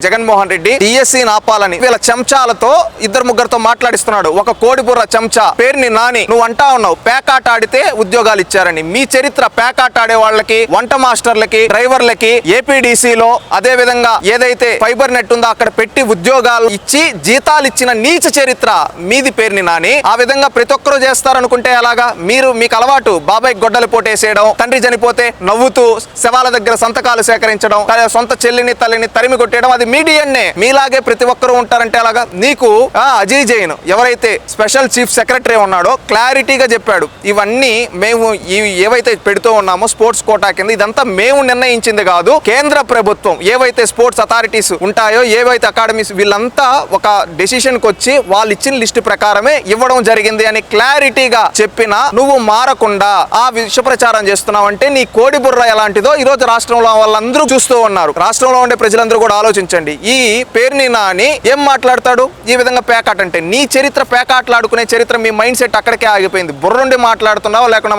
Jaganmohan Reddy DSC ఆపాలని వీళ్ళ చెంచాలతో ఇద్దరు ముగ్గురుతో మాట్లాడిస్తున్నాడు. ఒక కోడిబుర్ర చెంచా పేరుని నాని నువ్వు అంటా ఉన్నావు పేకాట ఆడితే ఉద్యోగాలు ఇచ్చారని. మీ చరిత్ర పేకాట ఆడే వాళ్ళకి, వంట మాస్టర్లకి, డ్రైవర్లకి, ఏపీడీసీలో అదే విధంగా ఏదైతే ఫైబర్ నెట్ ఉందో అక్కడ పెట్టి ఉద్యోగాలు ఇచ్చి జీతాలు ఇచ్చిన నీచ చరిత్ర మీది పేరుని నాని. ఆ విధంగా ప్రతి ఒక్కరూ చేస్తారనుకుంటే ఎలాగా? మీకు అలవాటు బాబాయ్ గొడ్డలి పోటేసేయడం, తండ్రి చనిపోతే నవ్వుతూ శవాల దగ్గర సంతకాలు సేకరించడం, సొంత చెల్లిని తల్లిని తరిమి కొట్టేయడం. అది మీ డిఎన్ఏ. మీలాగే ప్రతి ఒక్కరూ ఉంటారంటే అలాగా? నీకు అజయ్ జైన్ ఎవరైతే స్పెషల్ చీఫ్ సెక్రటరీ ఉన్నాడో క్లారిటీగా చెప్పాడు, ఇవన్నీ మేము ఏవైతే పెడుతూ ఉన్నామో స్పోర్ట్స్ కోటా కింద ఇదంతా మేము నిర్ణయించింది కాదు, కేంద్ర ప్రభుత్వం ఏవైతే స్పోర్ట్స్ అథారిటీస్ ఉంటాయో, ఏవైతే అకాడమీస్ వీళ్ళంతా ఒక డెసిషన్ కి వచ్చి వాళ్ళు ఇచ్చిన లిస్టు ప్రకారమే ఇవ్వడం జరిగింది అని క్లారిటీగా చెప్పినా నువ్వు మారకుండా ఆ విష ప్రచారం చేస్తున్నావు అంటే నీ కోడి బుర్ర ఎలాంటిదో ఈ రోజు రాష్ట్రంలో వాళ్ళందరూ చూస్తూ ఉన్నారు. రాష్ట్రంలో ఉండే ప్రజలందరూ కూడా ఆలోచించండి. ఈ పేరుని నాని ఏం మాట్లాడతాడు? ఈ విధంగా పేకాట అంటే నీ చరిత్ర, పేకాటలు ఆడుకునే చరిత్ర, మీ మైండ్ సెట్ అక్కడికే ఆగిపోయింది. బుర్రుండి మాట్లాడుతున్నావా లేకుండా